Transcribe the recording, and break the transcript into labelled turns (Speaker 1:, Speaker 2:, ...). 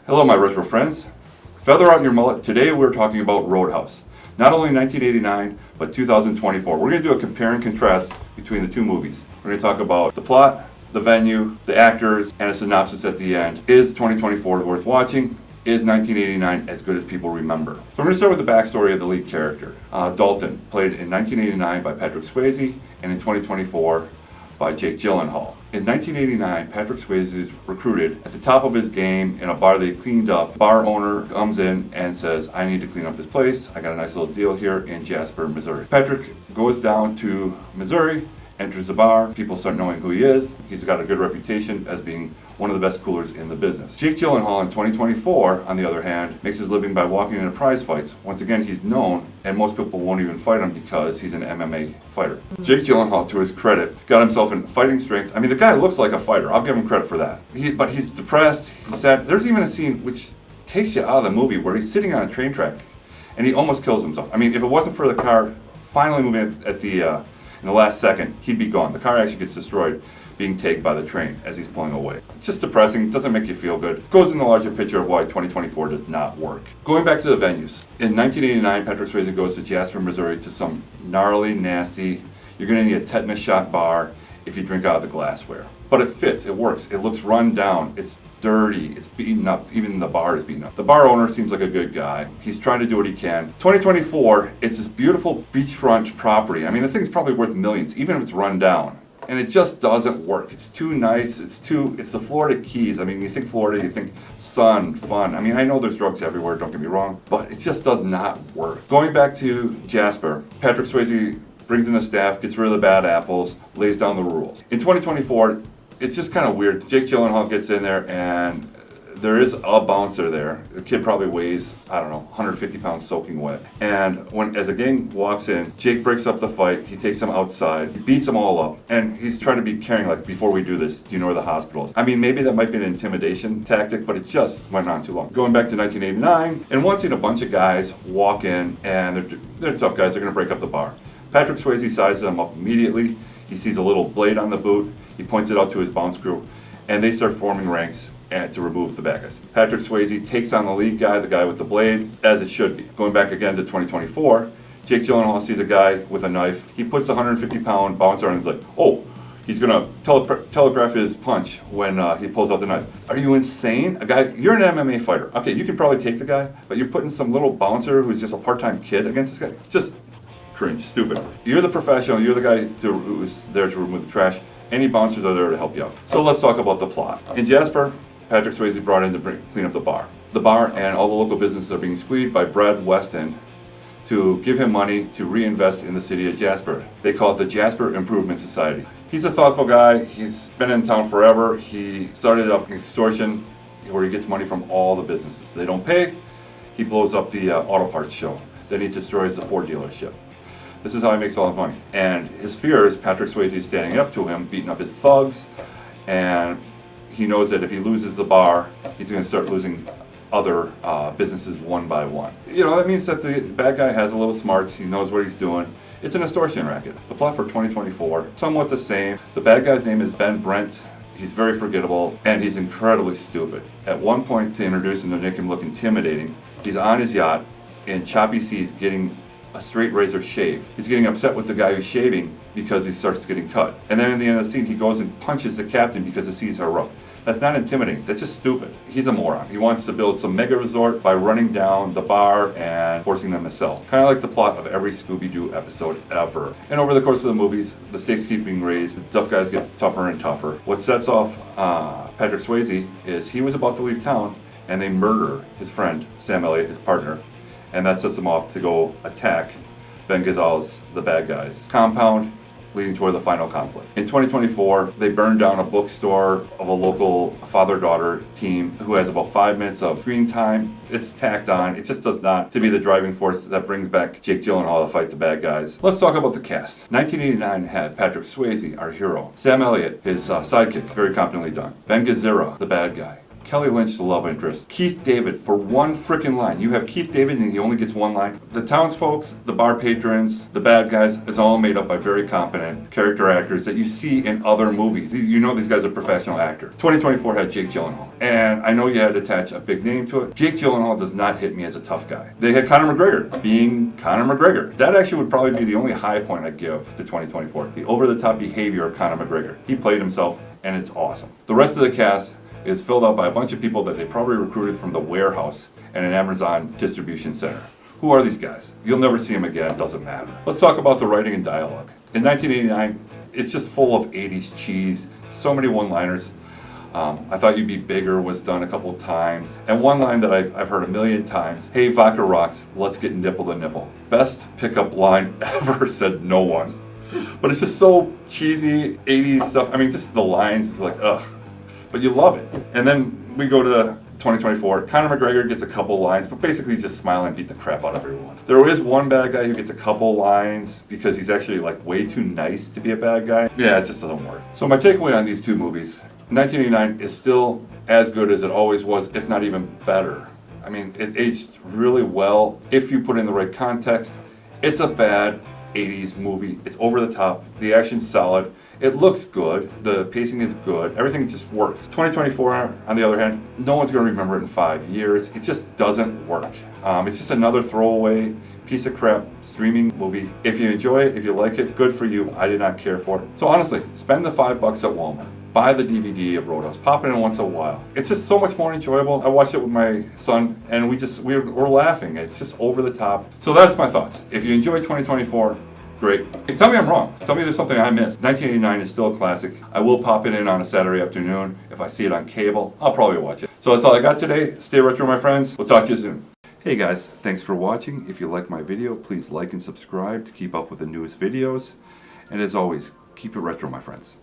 Speaker 1: Hello, my retro friends. Feather out your mullet. Today we're talking about Roadhouse. Not only 1989, but 2024. We're going to do a compare and contrast between the two movies. We're going to talk about the plot, the venue, the actors, and a synopsis at the end. Is 2024 worth watching? Is 1989 as good as people remember? So we're going to start with the backstory of the lead character. Dalton, played in 1989 by Patrick Swayze, and in 2024 by Jake Gyllenhaal. In 1989, Patrick Swayze is recruited at the top of his game in a bar they cleaned up. Bar owner comes in and says, I need to clean up this place. I got a nice little deal here in Jasper, Missouri. Patrick goes down to Missouri, enters the bar. People start knowing who he is. He's got a good reputation as being one of the best coolers in the business. Jake Gyllenhaal in 2024, on the other hand, makes his living by walking into prize fights. Once again, he's known, and most people won't even fight him because he's an MMA fighter. Jake Gyllenhaal, to his credit, got himself in fighting strength. I mean, the guy looks like a fighter. I'll give him credit for that. But he's depressed. He's sad. There's even a scene which takes you out of the movie where he's sitting on a train track, and he almost kills himself. I mean, if it wasn't for the car finally moving in the last second, he'd be gone. The car actually gets destroyed, being taken by the train as he's pulling away. It's just depressing, doesn't make you feel good. Goes in the larger picture of why 2024 does not work. Going back to the venues. In 1989, Patrick Swayze goes to Jasper, Missouri to some gnarly, nasty, you're gonna need a tetanus shot bar if you drink out of the glassware. But it fits, it works, it looks run down, it's dirty, it's beaten up, even the bar is beaten up. The bar owner seems like a good guy. He's trying to do what he can. 2024, it's this beautiful beachfront property. I mean, the thing's probably worth millions, even if it's run down. And it just doesn't work. It's too nice. It's the Florida Keys. I mean, you think Florida, you think sun, fun. I mean, I know there's drugs everywhere, don't get me wrong, but it just does not work. Going back to Jasper, Patrick Swayze brings in the staff, gets rid of the bad apples, lays down the rules. In 2024, it's just kind of weird. Jake Gyllenhaal gets in there, and there is a bouncer there. The kid probably weighs, I don't know, 150 pounds soaking wet. And as a gang walks in, Jake breaks up the fight. He takes them outside. He beats them all up. And he's trying to be caring, like, before we do this, do you know where the hospital is? I mean, maybe that might be an intimidation tactic, but it just went on too long. Going back to 1989, and once a bunch of guys walk in, and they're tough guys. They're going to break up the bar. Patrick Swayze sizes them up immediately. He sees a little blade on the boot. He points it out to his bounce crew, and they start forming ranks to remove the bad guys. Patrick Swayze takes on the lead guy, the guy with the blade, as it should be. Going back again to 2024, Jake Gyllenhaal sees a guy with a knife. He puts a 150-pound bouncer on and he's like, oh, he's gonna telegraph his punch when he pulls out the knife. Are you insane? You're an MMA fighter. Okay, you can probably take the guy, but you're putting some little bouncer who's just a part-time kid against this guy? Just cringe, stupid. You're the professional, you're the guy who's there to remove the trash. Any bouncers are there to help you out. So let's talk about the plot. In Jasper, Patrick Swayze brought in to clean up the bar. The bar and all the local businesses are being squeezed by Brad Weston to give him money to reinvest in the city of Jasper. They call it the Jasper Improvement Society. He's a thoughtful guy. He's been in town forever. He started up extortion where he gets money from all the businesses. They don't pay, he blows up the auto parts show. Then he destroys the Ford dealership. This is how he makes all his money. And his fear is Patrick Swayze is standing up to him, beating up his thugs, and he knows that if he loses the bar, he's going to start losing other businesses one by one. You know, that means that the bad guy has a little smarts, he knows what he's doing. It's an extortion racket. The plot for 2024, somewhat the same. The bad guy's name is Ben Brent. He's very forgettable, and he's incredibly stupid. At one point, to introduce him to make him look intimidating, he's on his yacht in choppy seas getting a straight razor shave. He's getting upset with the guy who's shaving because he starts getting cut. And then at the end of the scene, he goes and punches the captain because the seas are rough. That's not intimidating, that's just stupid. He's a moron. He wants to build some mega resort by running down the bar and forcing them to sell. Kind of like the plot of every Scooby-Doo episode ever. And over the course of the movies, the stakes keep being raised, the tough guys get tougher and tougher. What sets off Patrick Swayze is he was about to leave town and they murder his friend, Sam Elliott, his partner. And that sets him off to go attack Ben Gazzal's The Bad Guys compound, leading toward the final conflict. In 2024, they burned down a bookstore of a local father-daughter team who has about 5 minutes of screen time. It's tacked on. It just does not to be the driving force that brings back Jake Gyllenhaal to fight the bad guys. Let's talk about the cast. 1989 had Patrick Swayze, our hero. Sam Elliott, his sidekick, very competently done. Ben Gazzara, the bad guy. Kelly Lynch, the love interest. Keith David, for one freaking line. You have Keith David and he only gets one line. The townsfolk, the bar patrons, the bad guys is all made up by very competent character actors that you see in other movies. You know these guys are professional actors. 2024 had Jake Gyllenhaal. And I know you had to attach a big name to it. Jake Gyllenhaal does not hit me as a tough guy. They had Conor McGregor being Conor McGregor. That actually would probably be the only high point I'd give to 2024. The over-the-top behavior of Conor McGregor. He played himself and it's awesome. The rest of the cast is filled out by a bunch of people that they probably recruited from the warehouse and an Amazon distribution center. Who are these guys? You'll never see them again, it doesn't matter. Let's talk about the writing and dialogue. In 1989, it's just full of 80s cheese, so many one-liners. I Thought You'd Be Bigger was done a couple of times. And one line that I've heard a million times, hey, vodka rocks, let's get nipple to nipple. Best pickup line ever, said no one. But it's just so cheesy, 80s stuff. I mean, just the lines is like, ugh. But you love it. And then we go to 2024. Conor McGregor gets a couple lines, but basically just smile and beat the crap out of everyone. There is one bad guy who gets a couple lines because he's actually like way too nice to be a bad guy. Yeah, it just doesn't work. So my takeaway on these two movies, 1989 is still as good as it always was, if not even better. I mean, it aged really well if you put in the right context. It's a bad 80s movie. It's over the top. The action's solid. It looks good. The pacing is good. Everything just works. 2024, on the other hand, no one's going to remember it in 5 years. It just doesn't work. It's just another throwaway piece of crap streaming movie. If you enjoy it, if you like it, good for you. I did not care for it. So honestly, spend the $5 at Walmart. Buy the DVD of Roadhouse. Pop it in once in a while. It's just so much more enjoyable. I watched it with my son, and we're laughing. It's just over the top. So that's my thoughts. If you enjoy 2024, great. Hey, tell me I'm wrong. Tell me there's something I missed. 1989 is still a classic. I will pop it in on a Saturday afternoon. If I see it on cable, I'll probably watch it. So that's all I got today. Stay retro, my friends. We'll talk to you soon. Hey guys, thanks for watching. If you like my video, please like and subscribe to keep up with the newest videos. And as always, keep it retro, my friends.